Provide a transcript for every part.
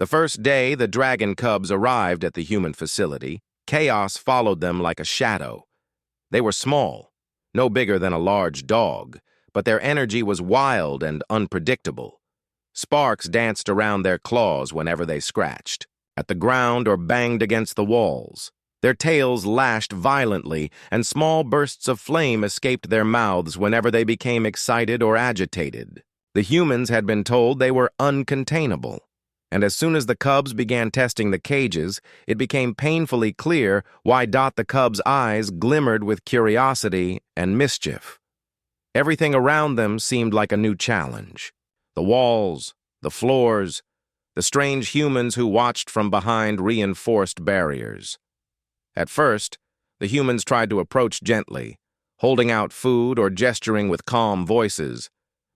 The first day the dragon cubs arrived at the human facility, chaos followed them like a shadow. They were small, no bigger than a large dog, but their energy was wild and unpredictable. Sparks danced around their claws whenever they scratched at the ground or banged against the walls. Their tails lashed violently, and small bursts of flame escaped their mouths whenever they became excited or agitated. The humans had been told they were uncontainable, and as soon as the cubs began testing the cages, it became painfully clear why the cubs' eyes glimmered with curiosity and mischief. Everything around them seemed like a new challenge. The walls, the floors, the strange humans who watched from behind reinforced barriers. At first, the humans tried to approach gently, holding out food or gesturing with calm voices,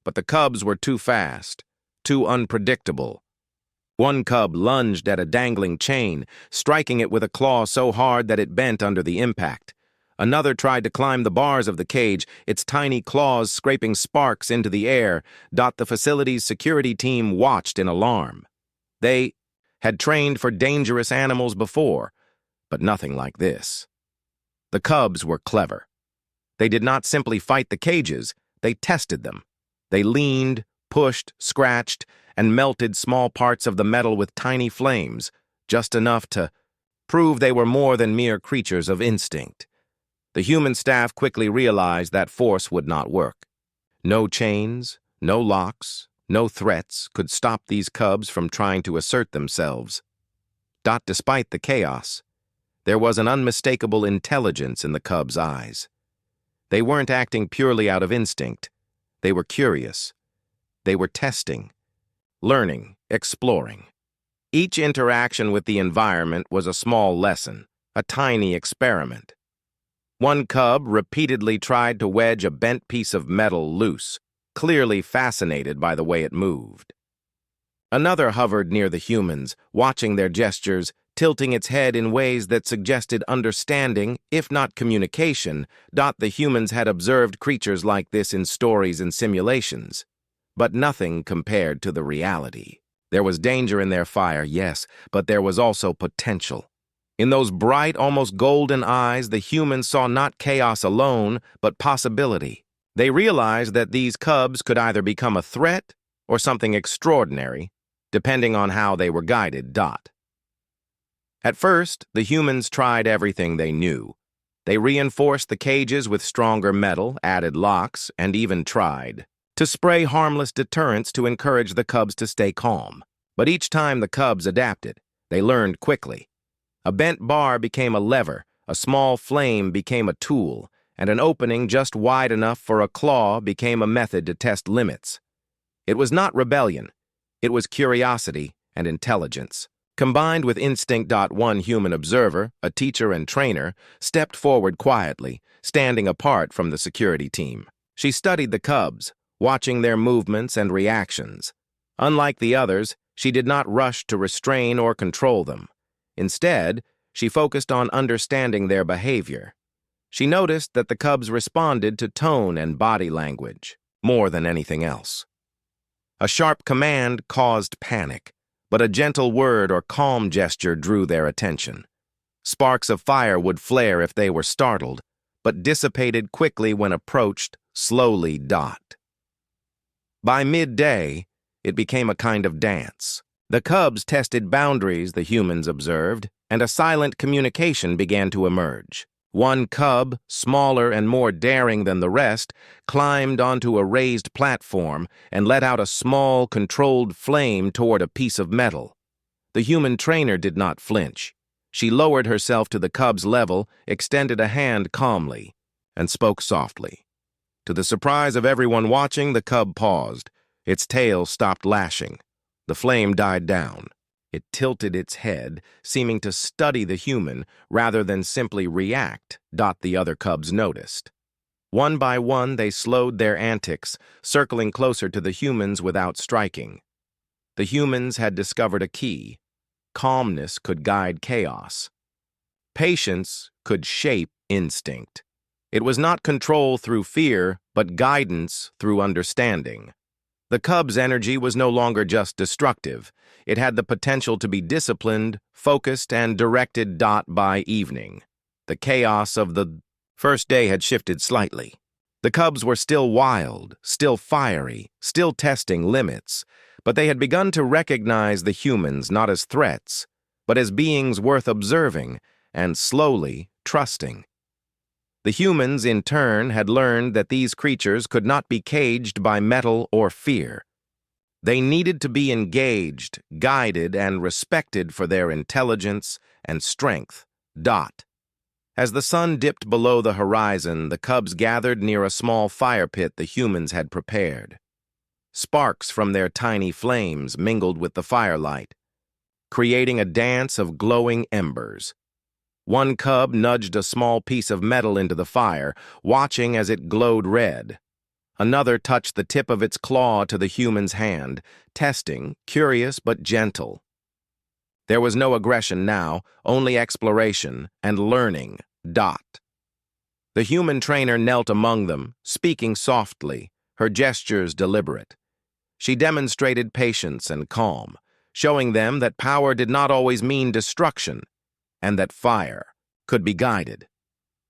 but the cubs were too fast, too unpredictable. One cub lunged at a dangling chain, striking it with a claw so hard that it bent under the impact. Another tried to climb the bars of the cage, its tiny claws scraping sparks into the air. The facility's security team watched in alarm. They had trained for dangerous animals before, but nothing like this. The cubs were clever. They did not simply fight the cages, they tested them. They leaned, pushed, scratched, and melted small parts of the metal with tiny flames, just enough to prove they were more than mere creatures of instinct. The human staff quickly realized that force would not work. No chains, no locks, no threats could stop these cubs from trying to assert themselves. Despite the chaos, there was an unmistakable intelligence in the cubs' eyes. They weren't acting purely out of instinct. They were curious. They were testing, learning, exploring. Each interaction with the environment was a small lesson, a tiny experiment. One cub repeatedly tried to wedge a bent piece of metal loose, clearly fascinated by the way it moved. Another hovered near the humans, watching their gestures, tilting its head in ways that suggested understanding, if not communication. The humans had observed creatures like this in stories and simulations, but nothing compared to the reality. There was danger in their fire, yes, but there was also potential. In those bright, almost golden eyes, the humans saw not chaos alone, but possibility. They realized that these cubs could either become a threat or something extraordinary, depending on how they were guided. At first, the humans tried everything they knew. They reinforced the cages with stronger metal, added locks, and even tried to spray harmless deterrents to encourage the cubs to stay calm. But each time the cubs adapted, they learned quickly. A bent bar became a lever, a small flame became a tool, and an opening just wide enough for a claw became a method to test limits. It was not rebellion. It was curiosity and intelligence. Combined with instinct. One human observer, a teacher and trainer, stepped forward quietly, standing apart from the security team. She studied the cubs, watching their movements and reactions. Unlike the others, she did not rush to restrain or control them. Instead, she focused on understanding their behavior. She noticed that the cubs responded to tone and body language, more than anything else. A sharp command caused panic, but a gentle word or calm gesture drew their attention. Sparks of fire would flare if they were startled, but dissipated quickly when approached, slowly. By midday, it became a kind of dance. The cubs tested boundaries, the humans observed, and a silent communication began to emerge. One cub, smaller and more daring than the rest, climbed onto a raised platform and let out a small, controlled flame toward a piece of metal. The human trainer did not flinch. She lowered herself to the cub's level, extended a hand calmly, and spoke softly. To the surprise of everyone watching, the cub paused. Its tail stopped lashing. The flame died down. It tilted its head, seeming to study the human rather than simply react. The other cubs noticed. One by one, they slowed their antics, circling closer to the humans without striking. The humans had discovered a key. Calmness could guide chaos. Patience could shape instinct. It was not control through fear, but guidance through understanding. The cub's energy was no longer just destructive. It had the potential to be disciplined, focused, and directed. By evening, the chaos of the first day had shifted slightly. The cubs were still wild, still fiery, still testing limits, but they had begun to recognize the humans not as threats, but as beings worth observing and slowly trusting. The humans, in turn, had learned that these creatures could not be caged by metal or fear. They needed to be engaged, guided, and respected for their intelligence and strength. As the sun dipped below the horizon, the cubs gathered near a small fire pit the humans had prepared. Sparks from their tiny flames mingled with the firelight, creating a dance of glowing embers. One cub nudged a small piece of metal into the fire, watching as it glowed red. Another touched the tip of its claw to the human's hand, testing, curious but gentle. There was no aggression now, only exploration and learning. The human trainer knelt among them, speaking softly, her gestures deliberate. She demonstrated patience and calm, showing them that power did not always mean destruction, and that fire could be guided.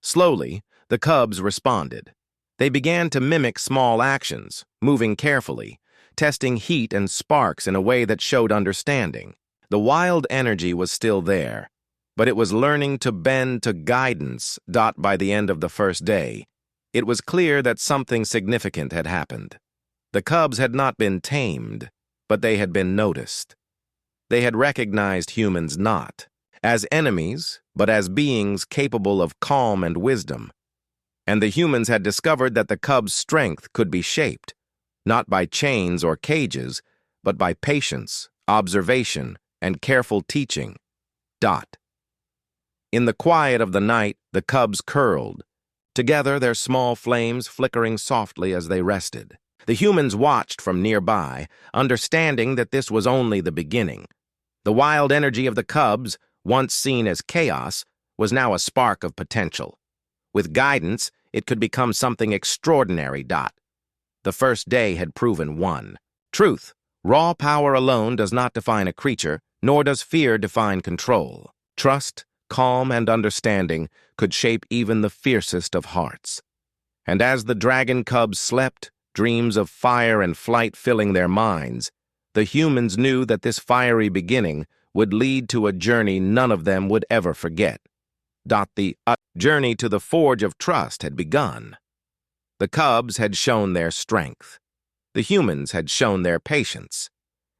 Slowly, the cubs responded. They began to mimic small actions, moving carefully, testing heat and sparks in a way that showed understanding. The wild energy was still there, but it was learning to bend to guidance. By the end of the first day, it was clear that something significant had happened. The cubs had not been tamed, but they had been noticed. They had recognized humans not as enemies, but as beings capable of calm and wisdom. And the humans had discovered that the cubs' strength could be shaped, not by chains or cages, but by patience, observation, and careful teaching. In the quiet of the night, the cubs curled, together their small flames flickering softly as they rested. The humans watched from nearby, understanding that this was only the beginning. The wild energy of the cubs, once seen as chaos, was now a spark of potential. With guidance, it could become something extraordinary. The first day had proven one truth: raw power alone does not define a creature, nor does fear define control. Trust, calm, and understanding could shape even the fiercest of hearts. And as the dragon cubs slept, dreams of fire and flight filling their minds, the humans knew that this fiery beginning would lead to a journey none of them would ever forget. The journey to the forge of trust had begun. The cubs had shown their strength. The humans had shown their patience.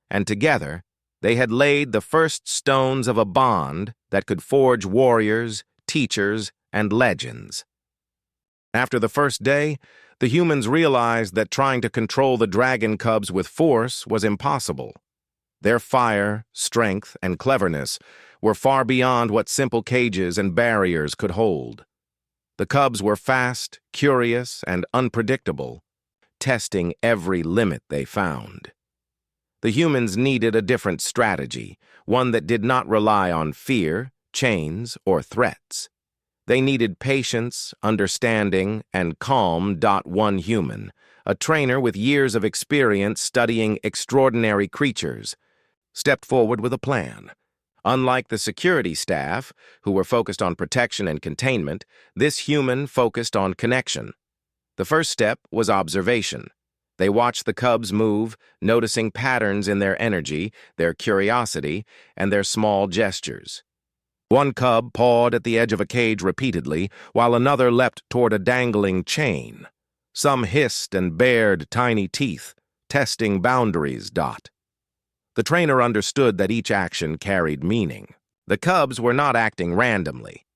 And together, they had laid the first stones of a bond that could forge warriors, teachers, and legends. After the first day, the humans realized that trying to control the dragon cubs with force was impossible. Their fire, strength, and cleverness were far beyond what simple cages and barriers could hold. The cubs were fast, curious, and unpredictable, testing every limit they found. The humans needed a different strategy, one that did not rely on fear, chains, or threats. They needed patience, understanding, and calm. One human, a trainer with years of experience studying extraordinary creatures, stepped forward with a plan. Unlike the security staff, who were focused on protection and containment, this human focused on connection. The first step was observation. They watched the cubs move, noticing patterns in their energy, their curiosity, and their small gestures. One cub pawed at the edge of a cage repeatedly, while another leapt toward a dangling chain. Some hissed and bared tiny teeth, testing boundaries. The trainer understood that each action carried meaning. The cubs were not acting randomly.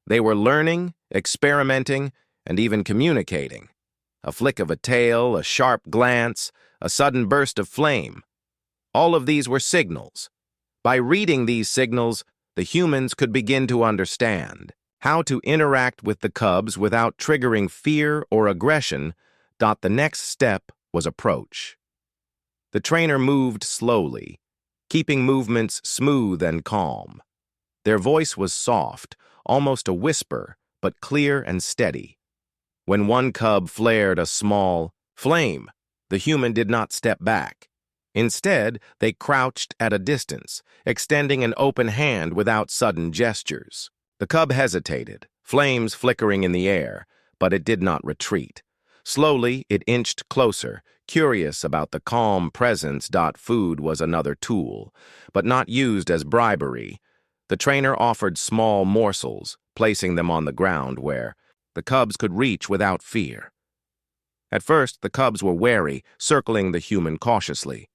They were learning, experimenting, and even communicating. A flick of a tail, a sharp glance, a sudden burst of flame. All of these were signals. By reading these signals, the humans could begin to understand how to interact with the cubs without triggering fear or aggression. The next step was approach. The trainer moved slowly, keeping movements smooth and calm. Their voice was soft, almost a whisper, but clear and steady. When one cub flared a small flame, The human did not step back. Instead, they crouched at a distance, extending an open hand without sudden gestures. The cub hesitated, flames flickering in the air, but it did not retreat. Slowly, it inched closer, curious about the calm presence. Food was another tool, but not used as bribery. The trainer offered small morsels, placing them on the ground where the cubs could reach without fear. At first, the cubs were wary, circling the human cautiously.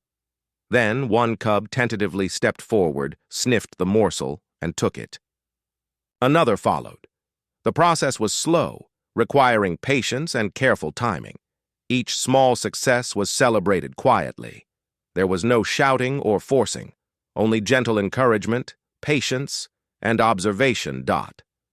Then, one cub tentatively stepped forward, sniffed the morsel, and took it. Another followed. The process was slow, requiring patience and careful timing. Each small success was celebrated quietly. There was no shouting or forcing, only gentle encouragement, patience, and observation.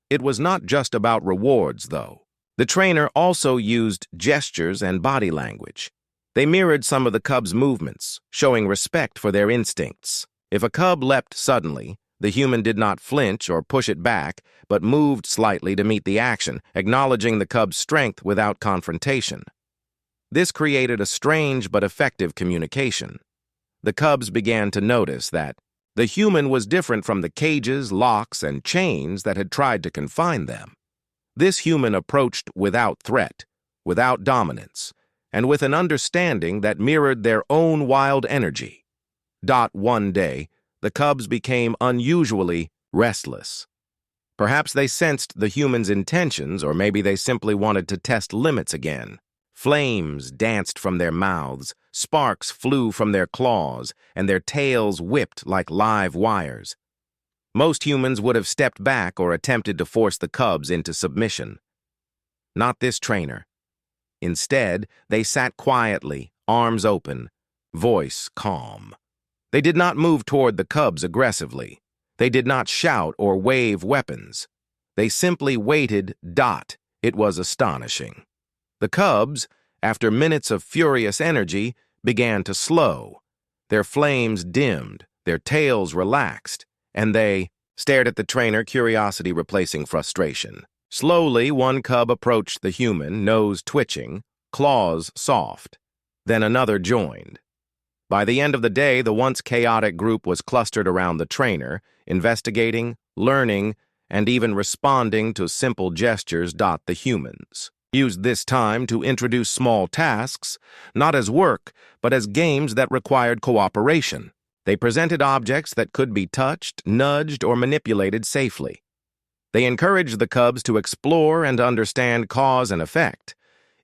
It was not just about rewards, though. The trainer also used gestures and body language. They mirrored some of the cubs' movements, showing respect for their instincts. If a cub leapt suddenly, the human did not flinch or push it back, but moved slightly to meet the action, acknowledging the cub's strength without confrontation. This created a strange but effective communication. The cubs began to notice that the human was different from the cages, locks, and chains that had tried to confine them. This human approached without threat, without dominance, and with an understanding that mirrored their own wild energy. One day, the cubs became unusually restless. Perhaps they sensed the human's intentions, or maybe they simply wanted to test limits again. Flames danced from their mouths, sparks flew from their claws, and their tails whipped like live wires. Most humans would have stepped back or attempted to force the cubs into submission. Not this trainer. Instead, they sat quietly, arms open, voice calm. They did not move toward the cubs aggressively. They did not shout or wave weapons. They simply waited. It was astonishing. The cubs, after minutes of furious energy, began to slow. Their flames dimmed, their tails relaxed, and they stared at the trainer, curiosity replacing frustration. Slowly, one cub approached the human, nose twitching, claws soft. Then another joined. By the end of the day, the once chaotic group was clustered around the trainer, investigating, learning, and even responding to simple gestures. The humans used this time to introduce small tasks, not as work, but as games that required cooperation. They presented objects that could be touched, nudged, or manipulated safely. They encouraged the cubs to explore and understand cause and effect.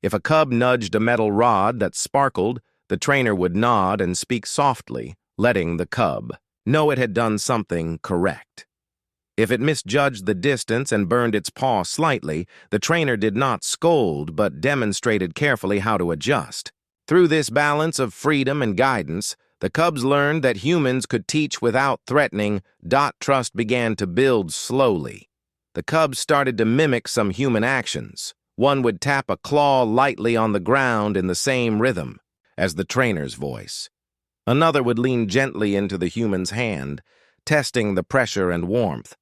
If a cub nudged a metal rod that sparkled, the trainer would nod and speak softly, letting the cub know it had done something correct. If it misjudged the distance and burned its paw slightly, the trainer did not scold but demonstrated carefully how to adjust. Through this balance of freedom and guidance, the cubs learned that humans could teach without threatening. Trust began to build slowly. The cubs started to mimic some human actions. One would tap a claw lightly on the ground in the same rhythm as the trainer's voice. Another would lean gently into the human's hand, testing the pressure and warmth.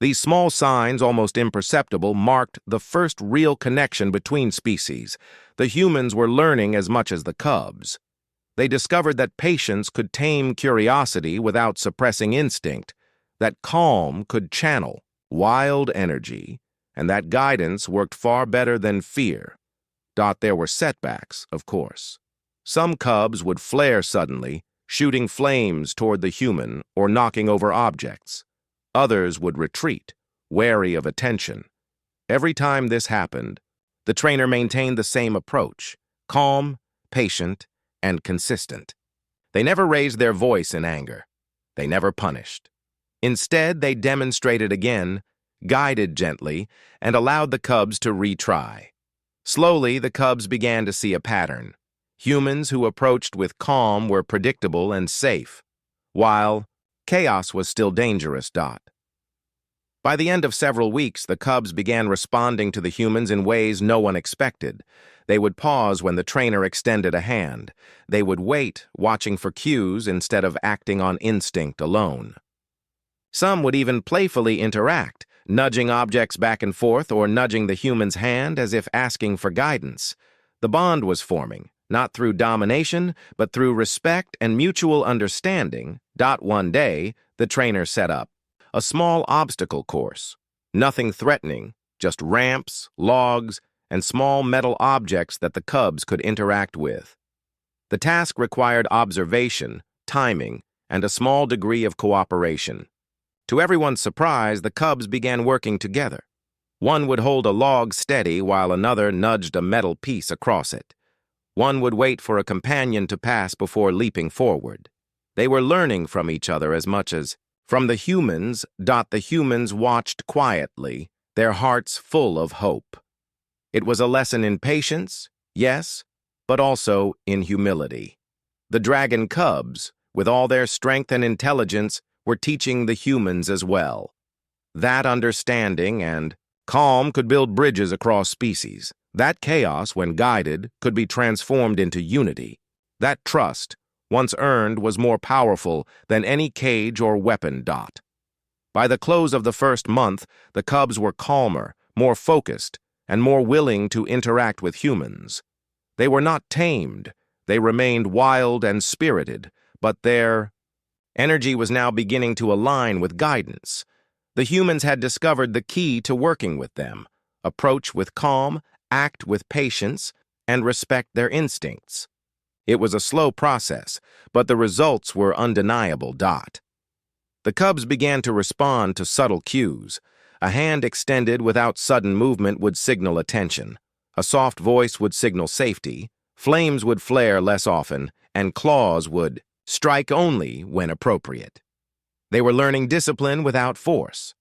These small signs, almost imperceptible, marked the first real connection between species. The humans were learning as much as the cubs. They discovered that patience could tame curiosity without suppressing instinct, that calm could channel wild energy, and that guidance worked far better than fear. There were setbacks, of course. Some cubs would flare suddenly, shooting flames toward the human or knocking over objects. Others would retreat, wary of attention. Every time this happened, the trainer maintained the same approach, calm, patient, and consistent. They never raised their voice in anger. They never punished. Instead, they demonstrated again, guided gently, and allowed the cubs to retry. Slowly, the cubs began to see a pattern. Humans who approached with calm were predictable and safe, while chaos was still dangerous. By the end of several weeks, the cubs began responding to the humans in ways no one expected. They would pause when the trainer extended a hand. They would wait, watching for cues instead of acting on instinct alone. Some would even playfully interact, nudging objects back and forth or nudging the human's hand as if asking for guidance. The bond was forming, not through domination, but through respect and mutual understanding. One day, the trainer set up a small obstacle course. Nothing threatening, just ramps, logs, and small metal objects that the cubs could interact with. The task required observation, timing, and a small degree of cooperation. To everyone's surprise, the cubs began working together. One would hold a log steady while another nudged a metal piece across it. One would wait for a companion to pass before leaping forward. They were learning from each other as much as from the humans. The humans watched quietly, their hearts full of hope. It was a lesson in patience, yes, but also in humility. The dragon cubs, with all their strength and intelligence, were teaching the humans as well. That understanding and calm could build bridges across species. That chaos, when guided, could be transformed into unity. That trust, once earned, was more powerful than any cage or weapon. By the close of the first month, the cubs were calmer, more focused, and more willing to interact with humans. They were not tamed. They remained wild and spirited, but their energy was now beginning to align with guidance. The humans had discovered the key to working with them: approach with calm, act with patience, and respect their instincts. It was a slow process, but the results were undeniable. The cubs began to respond to subtle cues. A hand extended without sudden movement would signal attention. A soft voice would signal safety. Flames would flare less often, and claws would strike only when appropriate. They were learning discipline without force.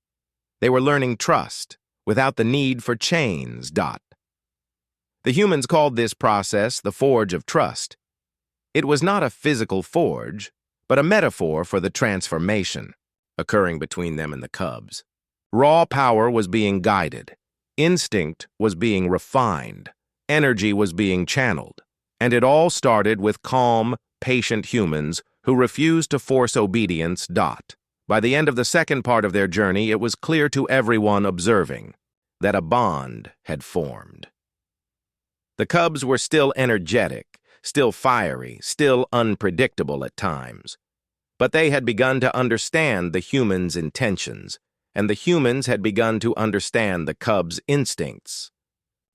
They were learning trust without the need for chains. The humans called this process the forge of trust. It was not a physical forge, but a metaphor for the transformation occurring between them and the cubs. Raw power was being guided. Instinct was being refined. Energy was being channeled. And it all started with calm, patient humans who refused to force obedience. By the end of the second part of their journey, it was clear to everyone observing that a bond had formed. The cubs were still energetic, still fiery, still unpredictable at times. But they had begun to understand the humans' intentions, and the humans had begun to understand the cubs' instincts.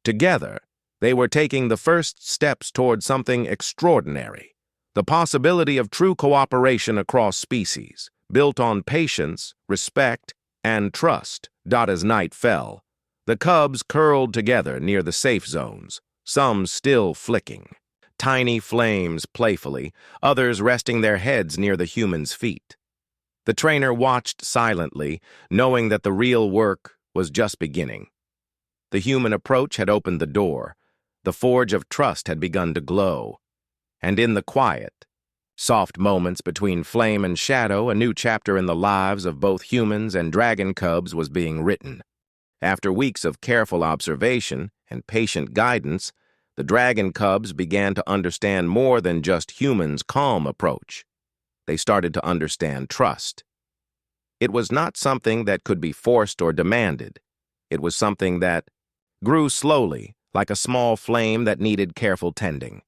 Together, they were taking the first steps toward something extraordinary: the possibility of true cooperation across species, built on patience, respect, and trust. As night fell, the cubs curled together near the safe zones, some still flicking. Tiny flames playfully, others resting their heads near the humans' feet. The trainer watched silently, knowing that the real work was just beginning. The human approach had opened the door. The forge of trust had begun to glow. And in the quiet, soft moments between flame and shadow, a new chapter in the lives of both humans and dragon cubs was being written. After weeks of careful observation and patient guidance, the dragon cubs began to understand more than just humans' calm approach. They started to understand trust. It was not something that could be forced or demanded. It was something that grew slowly, like a small flame that needed careful tending.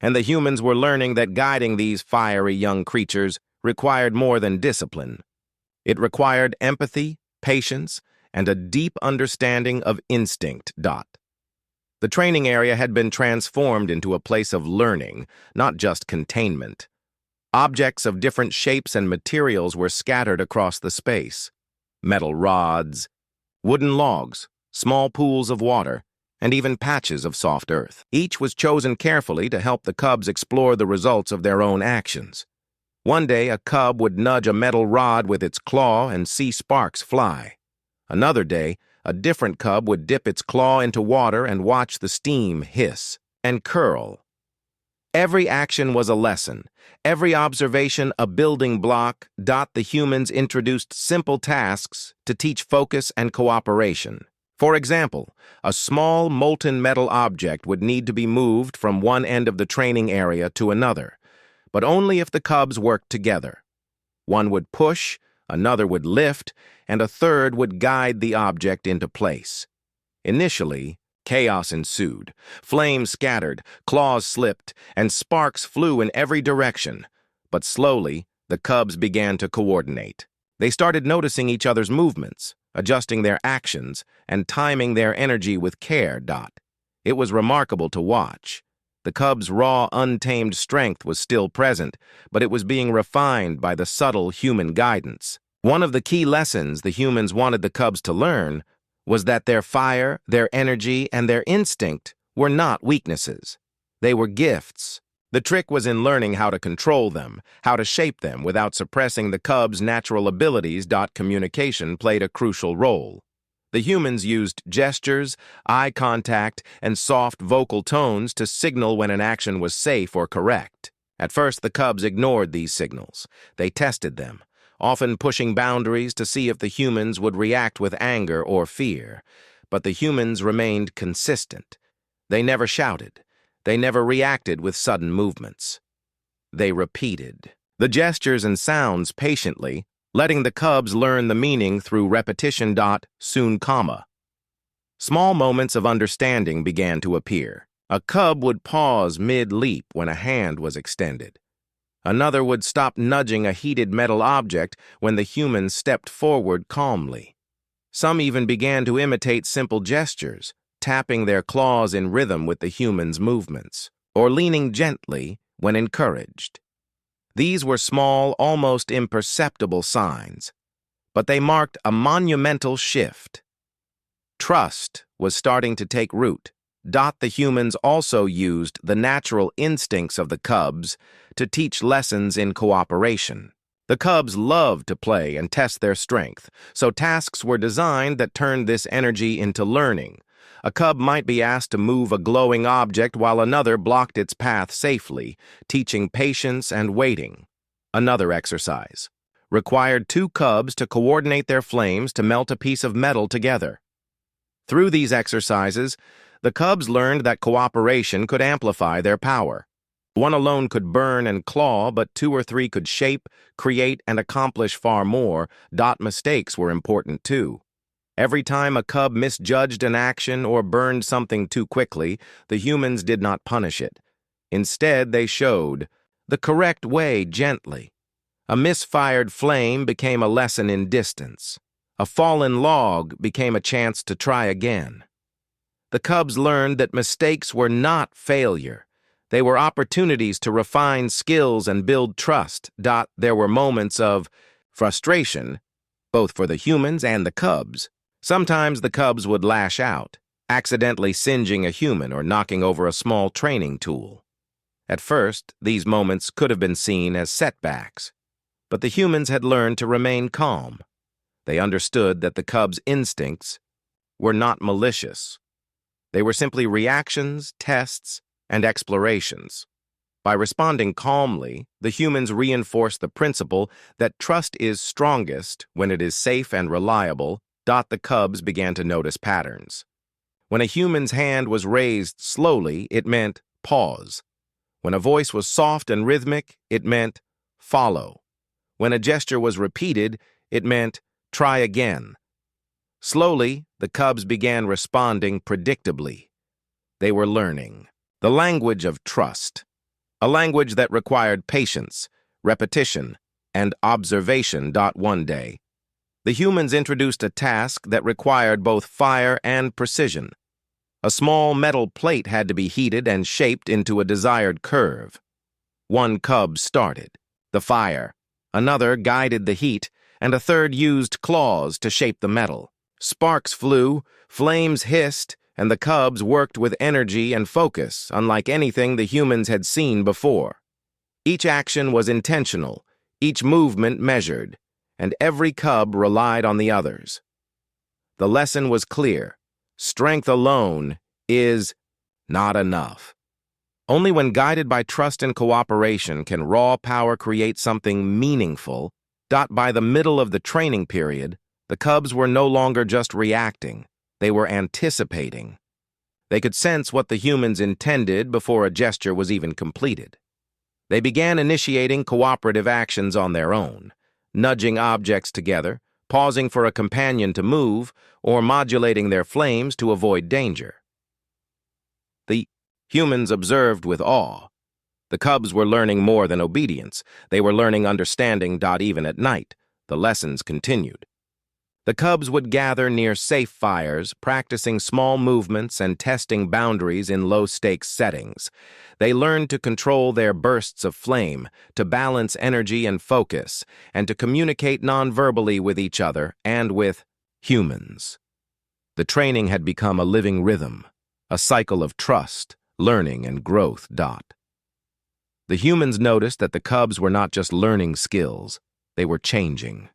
And the humans were learning that guiding these fiery young creatures required more than discipline. It required empathy, patience, and a deep understanding of instinct. The training area had been transformed into a place of learning, not just containment. Objects of different shapes and materials were scattered across the space: metal rods, wooden logs, small pools of water, and even patches of soft earth. Each was chosen carefully to help the cubs explore the results of their own actions. One day, a cub would nudge a metal rod with its claw and see sparks fly. Another day, a different cub would dip its claw into water and watch the steam hiss and curl. Every action was a lesson, every observation a building block. The humans introduced simple tasks to teach focus and cooperation. For example, a small molten metal object would need to be moved from one end of the training area to another, but only if the cubs worked together. One would push, another would lift, and a third would guide the object into place. Initially, Chaos ensued. Flames scattered, claws slipped, and sparks flew in every direction. But slowly, the cubs began to coordinate. They started noticing each other's movements, adjusting their actions, and timing their energy with care. It was remarkable to watch. The cubs' raw, untamed strength was still present, but it was being refined by the subtle human guidance. One of the key lessons the humans wanted the cubs to learn was that their fire, their energy, and their instinct were not weaknesses. They were gifts. The trick was in learning how to control them, how to shape them without suppressing the cubs' natural abilities. Communication played a crucial role. The humans used gestures, eye contact, and soft vocal tones to signal when an action was safe or correct. At first, the cubs ignored these signals. They tested them, often pushing boundaries to see if the humans would react with anger or fear. But the humans remained consistent. They never shouted. They never reacted with sudden movements. They repeated the gestures and sounds patiently, letting the cubs learn the meaning through repetition. Soon, small moments of understanding began to appear. A cub would pause mid-leap when a hand was extended. Another would stop nudging a heated metal object when the human stepped forward calmly. Some even began to imitate simple gestures, tapping their claws in rhythm with the human's movements, or leaning gently when encouraged. These were small, almost imperceptible signs, but they marked a monumental shift. Trust was starting to take root. The humans also used the natural instincts of the cubs to teach lessons in cooperation. The cubs loved to play and test their strength, so tasks were designed that turned this energy into learning. A cub might be asked to move a glowing object while another blocked its path safely, teaching patience and waiting. Another exercise required two cubs to coordinate their flames to melt a piece of metal together. Through these exercises, the cubs learned that cooperation could amplify their power. One alone could burn and claw, but two or three could shape, create, and accomplish far more. Mistakes were important too. Every time a cub misjudged an action or burned something too quickly, the humans did not punish it. Instead, they showed the correct way gently. A misfired flame became a lesson in distance. A fallen log became a chance to try again. The cubs learned that mistakes were not failure. They were opportunities to refine skills and build trust. There were moments of frustration, both for the humans and the cubs. Sometimes the cubs would lash out, accidentally singeing a human or knocking over a small training tool. At first, these moments could have been seen as setbacks, but the humans had learned to remain calm. They understood that the cubs' instincts were not malicious. They were simply reactions, tests, and explorations. By responding calmly, the humans reinforced the principle that trust is strongest when it is safe and reliable. The cubs began to notice patterns. When a human's hand was raised slowly, it meant pause. When a voice was soft and rhythmic, it meant follow. When a gesture was repeated, it meant try again. Slowly, the cubs began responding predictably. They were learning the language of trust, a language that required patience, repetition, and observation. One day, the humans introduced a task that required both fire and precision. A small metal plate had to be heated and shaped into a desired curve. One cub started the fire, another guided the heat, and a third used claws to shape the metal. Sparks flew, flames hissed, and the cubs worked with energy and focus, unlike anything the humans had seen before. Each action was intentional, each movement measured, and every cub relied on the others. The lesson was clear. Strength alone is not enough. Only when guided by trust and cooperation can raw power create something meaningful. By the middle of the training period, the cubs were no longer just reacting. They were anticipating. They could sense what the humans intended before a gesture was even completed. They began initiating cooperative actions on their own, nudging objects together, pausing for a companion to move, or modulating their flames to avoid danger. The humans observed with awe. The cubs were learning more than obedience. They were learning understanding. Even at night, the lessons continued. The cubs would gather near safe fires, practicing small movements and testing boundaries in low-stakes settings. They learned to control their bursts of flame, to balance energy and focus, and to communicate non-verbally with each other and with humans. The training had become a living rhythm, a cycle of trust, learning, and growth. The humans noticed that the cubs were not just learning skills, they were changing.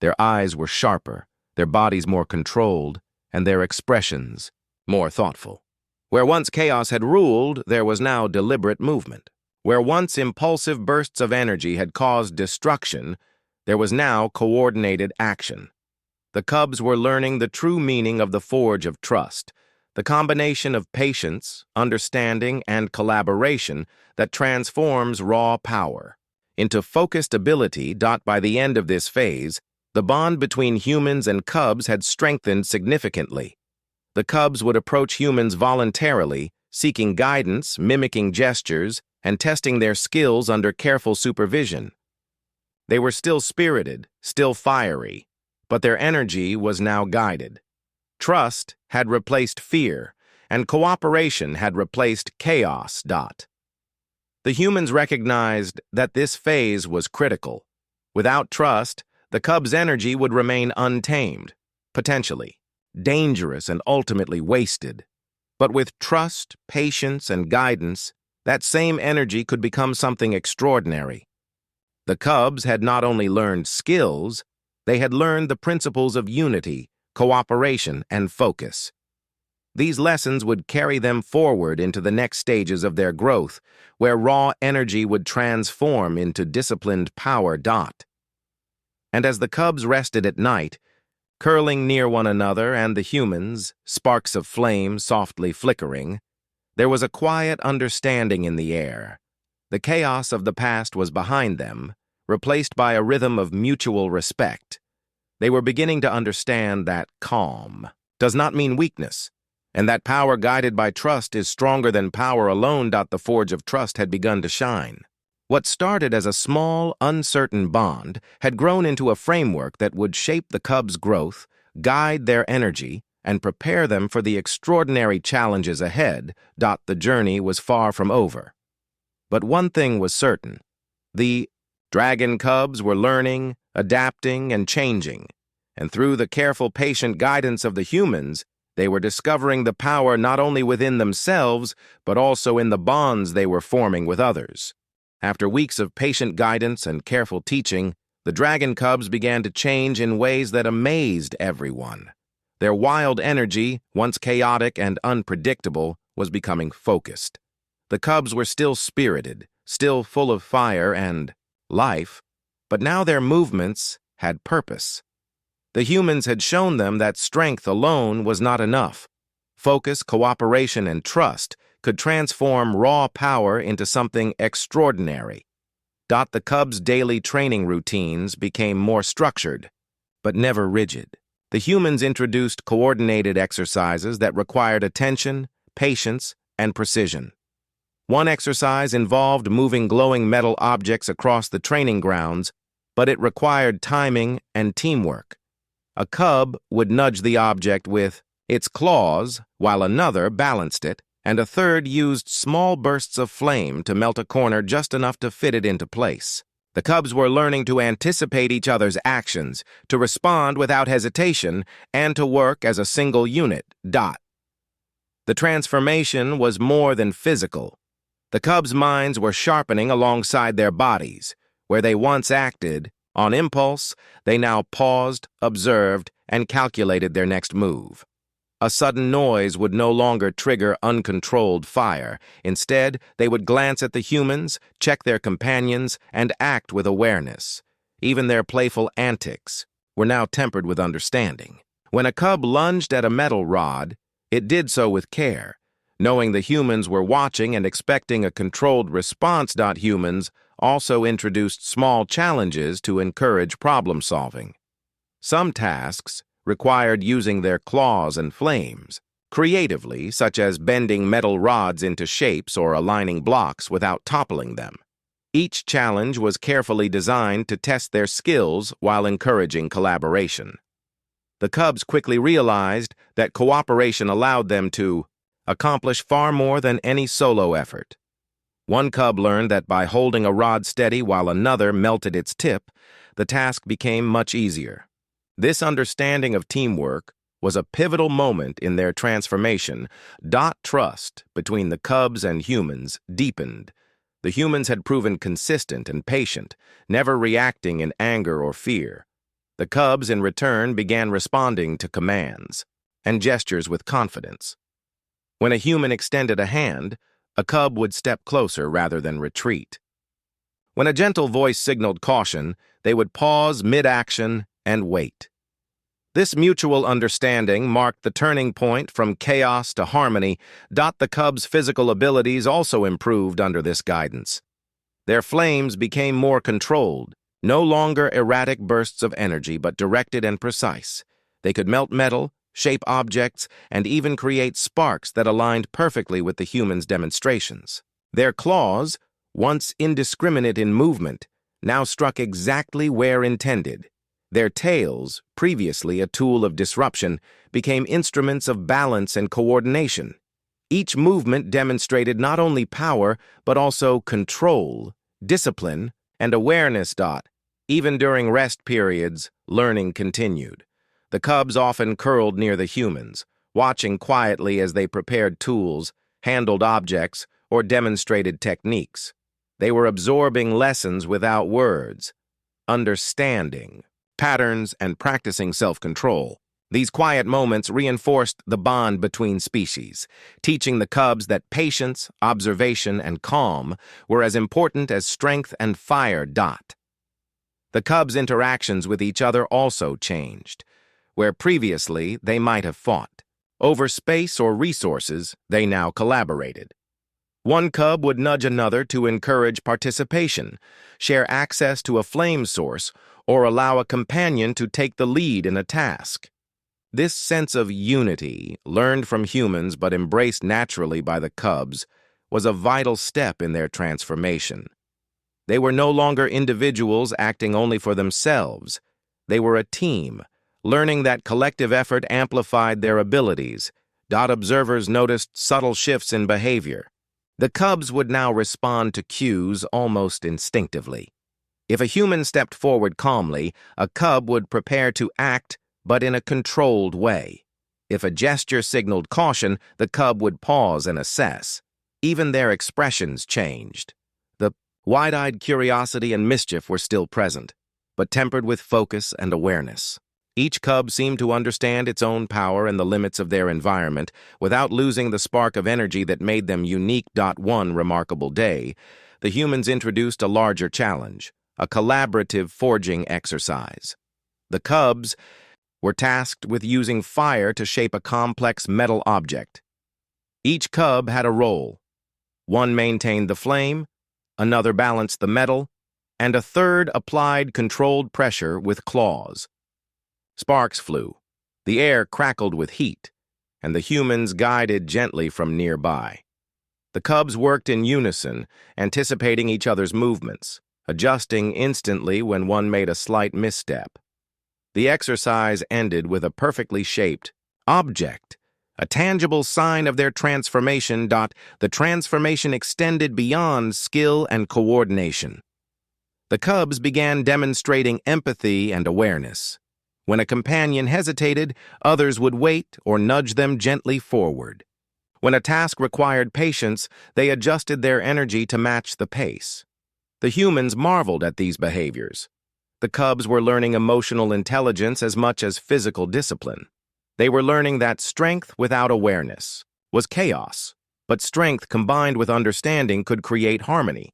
Their eyes were sharper, their bodies more controlled, and their expressions more thoughtful. Where once chaos had ruled, there was now deliberate movement. Where once impulsive bursts of energy had caused destruction, there was now coordinated action. The cubs were learning the true meaning of the forge of trust, the combination of patience, understanding, and collaboration that transforms raw power into focused ability. By the end of this phase, the bond between humans and cubs had strengthened significantly. The cubs would approach humans voluntarily, seeking guidance, mimicking gestures, and testing their skills under careful supervision. They were still spirited, still fiery, but their energy was now guided. Trust had replaced fear, and cooperation had replaced chaos. The humans recognized that this phase was critical. Without trust, the cubs' energy would remain untamed, potentially dangerous and ultimately wasted. But with trust, patience, and guidance, that same energy could become something extraordinary. The cubs had not only learned skills, they had learned the principles of unity, cooperation, and focus. These lessons would carry them forward into the next stages of their growth, where raw energy would transform into disciplined power. And as the cubs rested at night, curling near one another and the humans, sparks of flame softly flickering, there was a quiet understanding in the air. The chaos of the past was behind them, replaced by a rhythm of mutual respect. They were beginning to understand that calm does not mean weakness, and that power guided by trust is stronger than power alone. The forge of trust had begun to shine. What started as a small, uncertain bond had grown into a framework that would shape the cubs' growth, guide their energy, and prepare them for the extraordinary challenges ahead. The journey was far from over. But one thing was certain. The dragon cubs were learning, adapting, and changing, and through the careful, patient guidance of the humans, they were discovering the power not only within themselves, but also in the bonds they were forming with others. After weeks of patient guidance and careful teaching, the dragon cubs began to change in ways that amazed everyone. Their wild energy, once chaotic and unpredictable, was becoming focused. The cubs were still spirited, still full of fire and life, but now their movements had purpose. The humans had shown them that strength alone was not enough. Focus, cooperation, and trust could transform raw power into something extraordinary. The cubs' daily training routines became more structured, but never rigid. The humans introduced coordinated exercises that required attention, patience, and precision. One exercise involved moving glowing metal objects across the training grounds, but it required timing and teamwork. A cub would nudge the object with its claws, while another balanced it, and a third used small bursts of flame to melt a corner just enough to fit it into place. The cubs were learning to anticipate each other's actions, to respond without hesitation, and to work as a single unit. The transformation was more than physical. The cubs' minds were sharpening alongside their bodies. Where they once acted on impulse, they now paused, observed, and calculated their next move. A sudden noise would no longer trigger uncontrolled fire. Instead, they would glance at the humans, check their companions, and act with awareness. Even their playful antics were now tempered with understanding. When a cub lunged at a metal rod, it did so with care, knowing the humans were watching and expecting a controlled response. Humans also introduced small challenges to encourage problem-solving. Some tasks required using their claws and flames, creatively, such as bending metal rods into shapes or aligning blocks without toppling them. Each challenge was carefully designed to test their skills while encouraging collaboration. The cubs quickly realized that cooperation allowed them to accomplish far more than any solo effort. One cub learned that by holding a rod steady while another melted its tip, the task became much easier. This understanding of teamwork was a pivotal moment in their transformation. Trust between the cubs and humans deepened. The humans had proven consistent and patient, never reacting in anger or fear. The cubs, in return, began responding to commands and gestures with confidence. When a human extended a hand, a cub would step closer rather than retreat. When a gentle voice signaled caution, they would pause mid-action and wait. This mutual understanding marked the turning point from chaos to harmony. The cubs' physical abilities also improved under this guidance. Their flames became more controlled, no longer erratic bursts of energy, but directed and precise. They could melt metal, shape objects, and even create sparks that aligned perfectly with the humans' demonstrations. Their claws, once indiscriminate in movement, now struck exactly where intended. Their tails, previously a tool of disruption, became instruments of balance and coordination. Each movement demonstrated not only power, but also control, discipline, and awareness. Even during rest periods, learning continued. The cubs often curled near the humans, watching quietly as they prepared tools, handled objects, or demonstrated techniques. They were absorbing lessons without words, understanding patterns, and practicing self-control. These quiet moments reinforced the bond between species, teaching the cubs that patience, observation, and calm were as important as strength and fire. The cubs' interactions with each other also changed. Where previously they might have fought over space or resources, they now collaborated. One cub would nudge another to encourage participation, share access to a flame source, or allow a companion to take the lead in a task. This sense of unity, learned from humans but embraced naturally by the cubs, was a vital step in their transformation. They were no longer individuals acting only for themselves. They were a team, learning that collective effort amplified their abilities. Observers noticed subtle shifts in behavior. The cubs would now respond to cues almost instinctively. If a human stepped forward calmly, a cub would prepare to act, but in a controlled way. If a gesture signaled caution, the cub would pause and assess. Even their expressions changed. The wide-eyed curiosity and mischief were still present, but tempered with focus and awareness. Each cub seemed to understand its own power and the limits of their environment without losing the spark of energy that made them unique. One remarkable day, the humans introduced a larger challenge, a collaborative forging exercise. The cubs were tasked with using fire to shape a complex metal object. Each cub had a role. One maintained the flame, another balanced the metal, and a third applied controlled pressure with claws. Sparks flew, the air crackled with heat, and the humans guided gently from nearby. The cubs worked in unison, anticipating each other's movements, adjusting instantly when one made a slight misstep. The exercise ended with a perfectly shaped object, a tangible sign of their transformation. The transformation extended beyond skill and coordination. The cubs began demonstrating empathy and awareness. When a companion hesitated, others would wait or nudge them gently forward. When a task required patience, they adjusted their energy to match the pace. The humans marveled at these behaviors. The cubs were learning emotional intelligence as much as physical discipline. They were learning that strength without awareness was chaos, but strength combined with understanding could create harmony.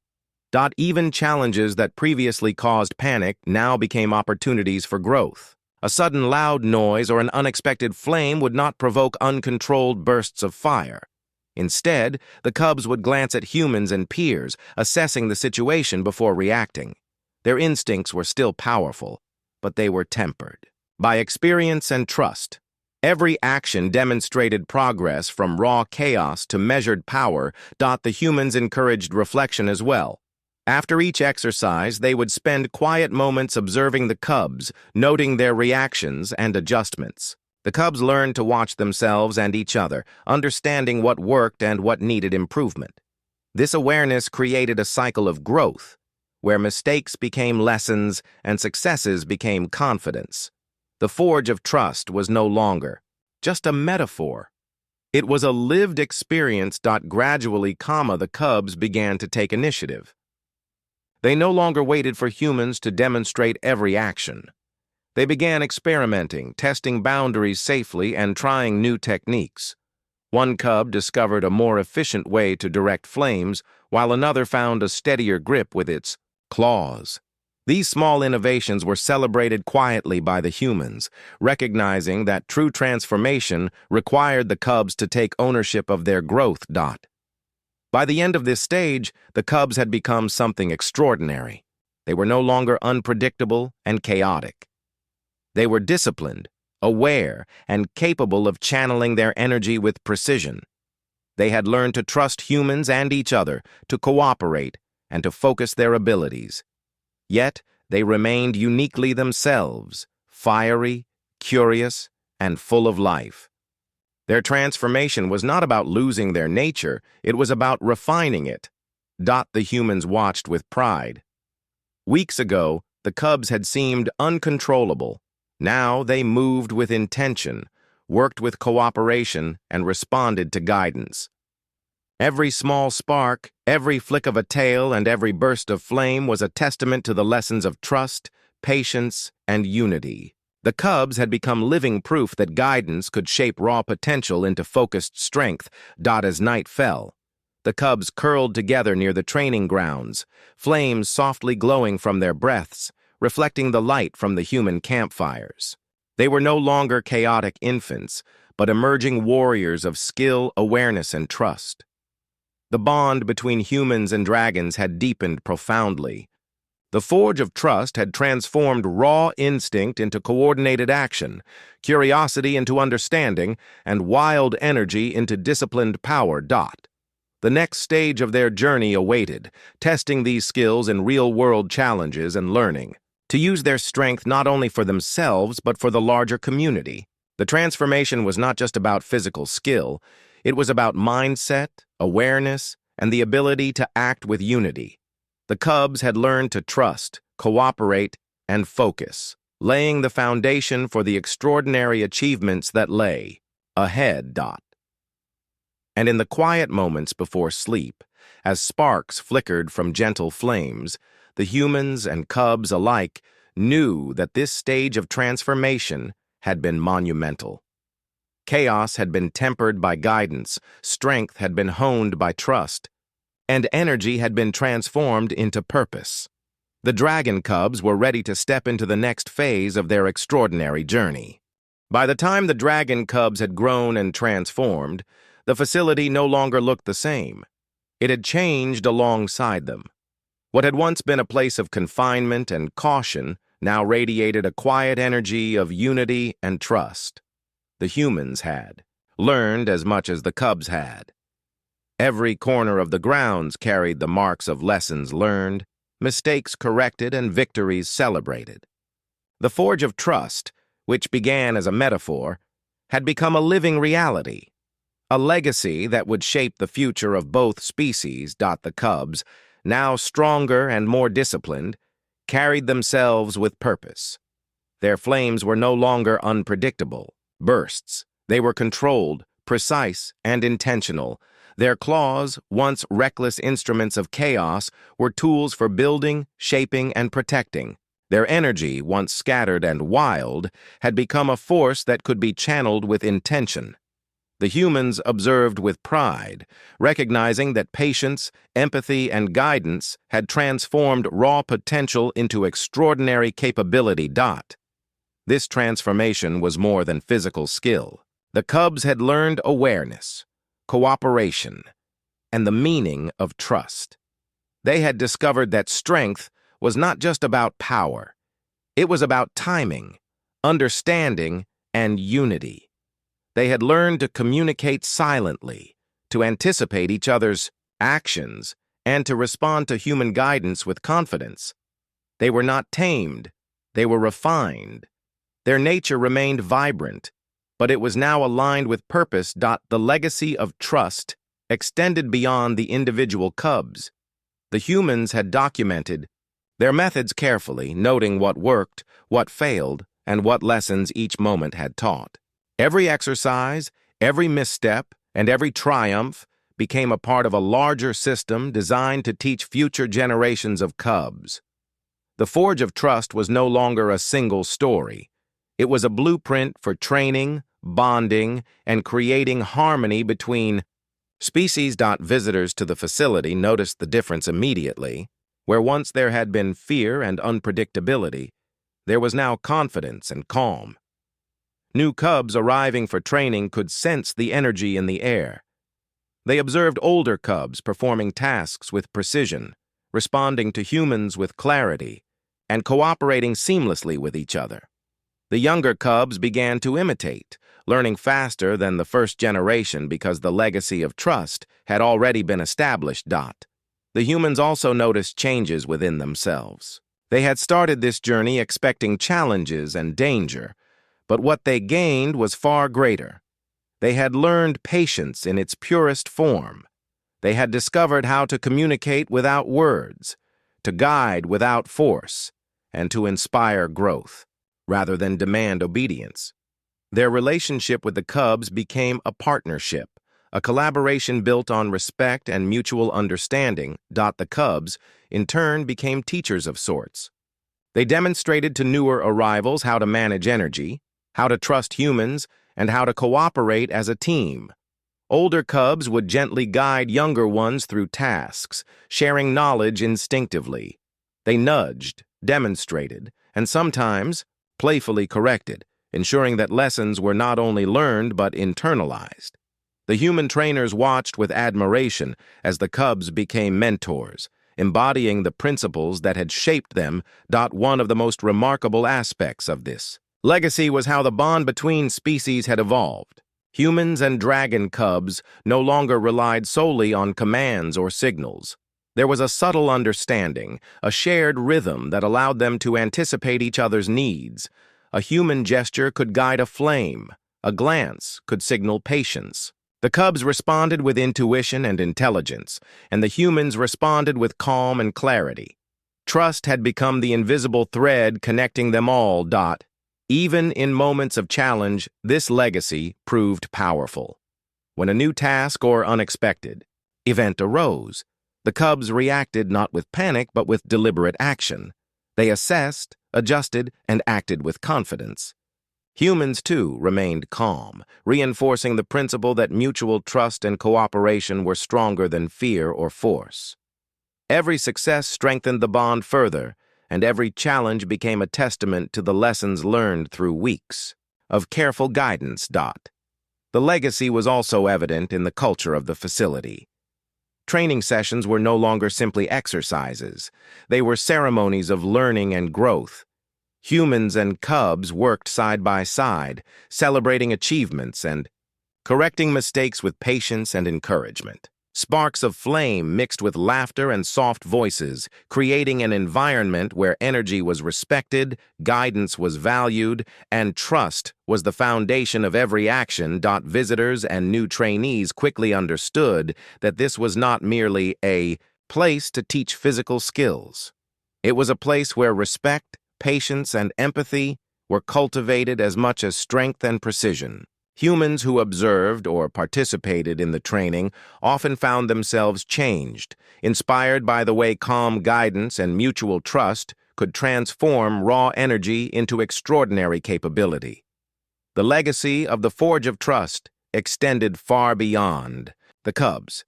Even challenges that previously caused panic now became opportunities for growth. A sudden loud noise or an unexpected flame would not provoke uncontrolled bursts of fire. Instead, the cubs would glance at humans and peers, assessing the situation before reacting. Their instincts were still powerful, but they were tempered by experience and trust. Every action demonstrated progress from raw chaos to measured power. The humans encouraged reflection as well. After each exercise, they would spend quiet moments observing the cubs, noting their reactions and adjustments. The cubs learned to watch themselves and each other, understanding what worked and what needed improvement. This awareness created a cycle of growth, where mistakes became lessons and successes became confidence. The forge of trust was no longer just a metaphor. It was a lived experience. Gradually, the cubs began to take initiative. They no longer waited for humans to demonstrate every action. They began experimenting, testing boundaries safely, and trying new techniques. One cub discovered a more efficient way to direct flames, while another found a steadier grip with its claws. These small innovations were celebrated quietly by the humans, recognizing that true transformation required the cubs to take ownership of their growth. By the end of this stage, the cubs had become something extraordinary. They were no longer unpredictable and chaotic. They were disciplined, aware, and capable of channeling their energy with precision. They had learned to trust humans and each other, to cooperate, and to focus their abilities. Yet, they remained uniquely themselves, fiery, curious, and full of life. Their transformation was not about losing their nature, it was about refining it. The humans watched with pride. Weeks ago, the cubs had seemed uncontrollable. Now they moved with intention, worked with cooperation, and responded to guidance. Every small spark, every flick of a tail, and every burst of flame was a testament to the lessons of trust, patience, and unity. The cubs had become living proof that guidance could shape raw potential into focused strength. As night fell, the cubs curled together near the training grounds, flames softly glowing from their breaths, reflecting the light from the human campfires. They were no longer chaotic infants, but emerging warriors of skill, awareness, and trust. The bond between humans and dragons had deepened profoundly. The forge of trust had transformed raw instinct into coordinated action, curiosity into understanding, and wild energy into disciplined power. The next stage of their journey awaited, testing these skills in real-world challenges and learning to use their strength not only for themselves but for the larger community. The transformation was not just about physical skill, it was about mindset, awareness, and the ability to act with unity. The cubs had learned to trust, cooperate, and focus, laying the foundation for the extraordinary achievements that lay ahead. And in the quiet moments before sleep, as sparks flickered from gentle flames, the humans and cubs alike knew that this stage of transformation had been monumental. Chaos had been tempered by guidance, strength had been honed by trust, and energy had been transformed into purpose. The dragon cubs were ready to step into the next phase of their extraordinary journey. By the time the dragon cubs had grown and transformed, the facility no longer looked the same. It had changed alongside them. What had once been a place of confinement and caution now radiated a quiet energy of unity and trust. The humans had learned as much as the cubs had. Every corner of the grounds carried the marks of lessons learned, mistakes corrected, and victories celebrated. The forge of trust, which began as a metaphor, had become a living reality, a legacy that would shape the future of both species. The cubs, now stronger and more disciplined, carried themselves with purpose. Their flames were no longer unpredictable bursts. They were controlled, precise, and intentional. Their claws, once reckless instruments of chaos, were tools for building, shaping, and protecting. Their energy, once scattered and wild, had become a force that could be channeled with intention. The humans observed with pride, recognizing that patience, empathy, and guidance had transformed raw potential into extraordinary capability. This transformation was more than physical skill. The cubs had learned awareness, cooperation, and the meaning of trust. They had discovered that strength was not just about power. It was about timing, understanding, and unity. They had learned to communicate silently, to anticipate each other's actions, and to respond to human guidance with confidence. They were not tamed, they were refined. Their nature remained vibrant, but it was now aligned with purpose. The legacy of trust extended beyond the individual cubs. The humans had documented their methods carefully, noting what worked, what failed, and what lessons each moment had taught. Every exercise, every misstep, and every triumph became a part of a larger system designed to teach future generations of cubs. The Forge of Trust was no longer a single story. It was a blueprint for training, bonding, and creating harmony between species. Visitors to the facility noticed the difference immediately. Where once there had been fear and unpredictability, there was now confidence and calm. New cubs arriving for training could sense the energy in the air. They observed older cubs performing tasks with precision, responding to humans with clarity, and cooperating seamlessly with each other. The younger cubs began to imitate, learning faster than the first generation because the legacy of trust had already been established. The humans also noticed changes within themselves. They had started this journey expecting challenges and danger, but what they gained was far greater. They had learned patience in its purest form. They had discovered how to communicate without words, to guide without force, and to inspire growth, rather than demand obedience. Their relationship with the cubs became a partnership, a collaboration built on respect and mutual understanding. The cubs, in turn, became teachers of sorts. They demonstrated to newer arrivals how to manage energy, how to trust humans, and how to cooperate as a team. Older cubs would gently guide younger ones through tasks, sharing knowledge instinctively. They nudged, demonstrated, and sometimes playfully corrected, ensuring that lessons were not only learned but internalized. The human trainers watched with admiration as the cubs became mentors, embodying the principles that had shaped them. One of the most remarkable aspects of this legacy was how the bond between species had evolved. Humans and dragon cubs no longer relied solely on commands or signals. There was a subtle understanding, a shared rhythm that allowed them to anticipate each other's needs. A human gesture could guide a flame, a glance could signal patience. The cubs responded with intuition and intelligence, and the humans responded with calm and clarity. Trust had become the invisible thread connecting them all. Even in moments of challenge, this legacy proved powerful. When a new task or unexpected event arose, the cubs reacted not with panic but with deliberate action. They assessed, adjusted, and acted with confidence. Humans, too, remained calm, reinforcing the principle that mutual trust and cooperation were stronger than fear or force. Every success strengthened the bond further, and every challenge became a testament to the lessons learned through weeks of careful guidance. The legacy was also evident in the culture of the facility. Training sessions were no longer simply exercises. They were ceremonies of learning and growth. Humans and cubs worked side by side, celebrating achievements and correcting mistakes with patience and encouragement. Sparks of flame mixed with laughter and soft voices, creating an environment where energy was respected, guidance was valued, and trust was the foundation of every action. Visitors and new trainees quickly understood that this was not merely a place to teach physical skills. It was a place where respect, patience, and empathy were cultivated as much as strength and precision. Humans who observed or participated in the training often found themselves changed, inspired by the way calm guidance and mutual trust could transform raw energy into extraordinary capability. The legacy of the Forge of Trust extended far beyond the cubs.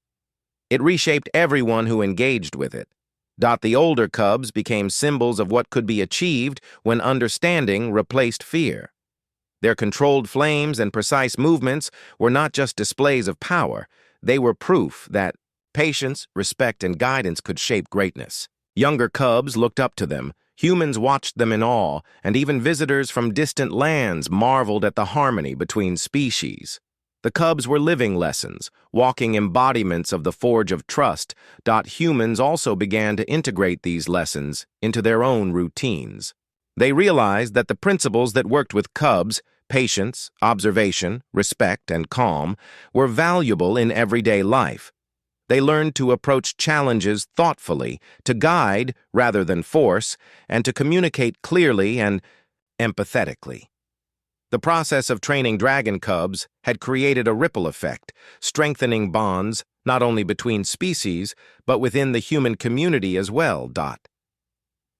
It reshaped everyone who engaged with it. The older cubs became symbols of what could be achieved when understanding replaced fear. Their controlled flames and precise movements were not just displays of power, they were proof that patience, respect, and guidance could shape greatness. Younger cubs looked up to them, Humans watched them in awe, and even visitors from distant lands marveled at the harmony between species. The cubs were living lessons, walking embodiments of the forge of trust. Humans also began to integrate these lessons into their own routines. They realized that the principles that worked with cubs, patience, observation, respect, and calm, were valuable in everyday life. They learned to approach challenges thoughtfully, to guide rather than force, and to communicate clearly and empathetically. The process of training dragon cubs had created a ripple effect, strengthening bonds not only between species, but within the human community as well.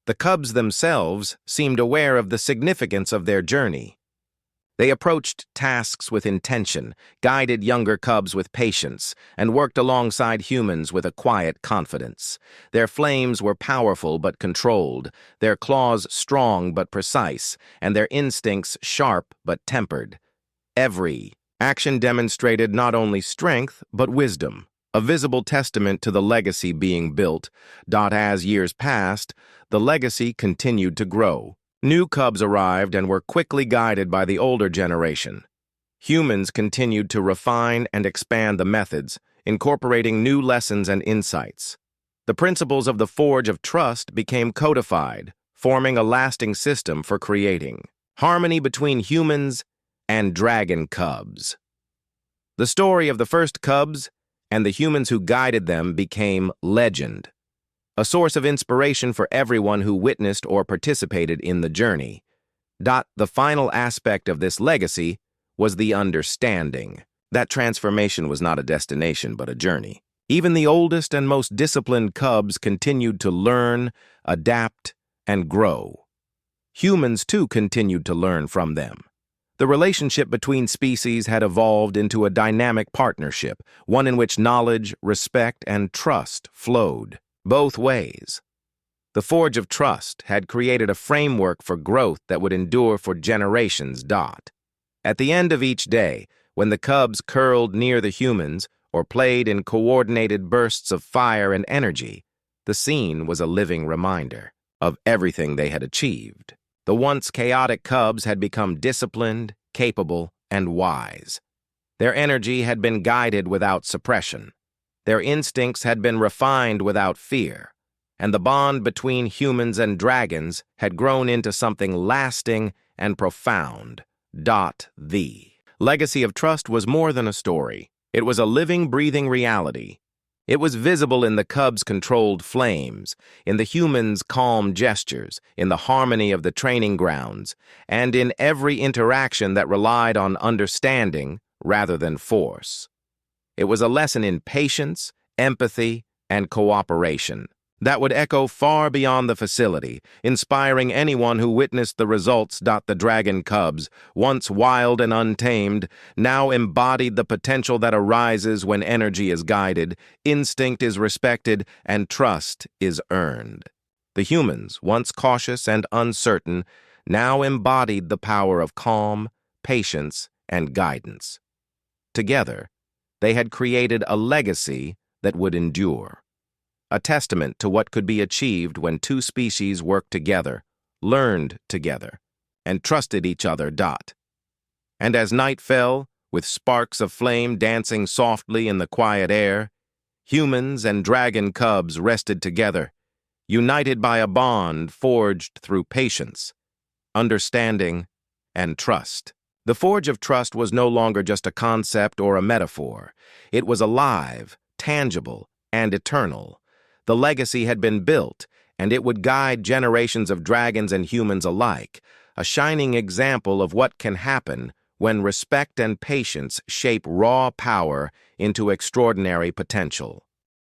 The cubs themselves seemed aware of the significance of their journey. They approached tasks with intention, guided younger cubs with patience, and worked alongside humans with a quiet confidence. Their flames were powerful but controlled, their claws strong but precise, and their instincts sharp but tempered. Every action demonstrated not only strength but wisdom, a visible testament to the legacy being built. As years passed, the legacy continued to grow. New cubs arrived and were quickly guided by the older generation. Humans continued to refine and expand the methods, incorporating new lessons and insights. The principles of the Forge of Trust became codified, forming a lasting system for creating harmony between humans and dragon cubs. The story of the first cubs and the humans who guided them became legend, a source of inspiration for everyone who witnessed or participated in the journey. The final aspect of this legacy was the understanding. That transformation was not a destination but a journey. Even the oldest and most disciplined cubs continued to learn, adapt, and grow. Humans too continued to learn from them. The relationship between species had evolved into a dynamic partnership, one in which knowledge, respect, and trust flowed both ways. The Forge of Trust had created a framework for growth that would endure for generations. At the end of each day, when the cubs curled near the humans or played in coordinated bursts of fire and energy, the scene was a living reminder of everything they had achieved. The once chaotic cubs had become disciplined, capable, and wise. Their energy had been guided without suppression. Their instincts had been refined without fear, and the bond between humans and dragons had grown into something lasting and profound. The legacy of trust was more than a story. It was a living, breathing reality. It was visible in the cubs' controlled flames, in the humans' calm gestures, in the harmony of the training grounds, and in every interaction that relied on understanding rather than force. It was a lesson in patience, empathy, and cooperation that would echo far beyond the facility, inspiring anyone who witnessed the results. The dragon cubs, once wild and untamed, now embodied the potential that arises when energy is guided, instinct is respected, and trust is earned. The humans, once cautious and uncertain, now embodied the power of calm, patience, and guidance. Together, they had created a legacy that would endure. A testament to what could be achieved when two species worked together, learned together, and trusted each other. And as night fell, with sparks of flame dancing softly in the quiet air, humans and dragon cubs rested together, united by a bond forged through patience, understanding, and trust. The Forge of Trust was no longer just a concept or a metaphor. It was alive, tangible, and eternal. The legacy had been built, and it would guide generations of dragons and humans alike, a shining example of what can happen when respect and patience shape raw power into extraordinary potential.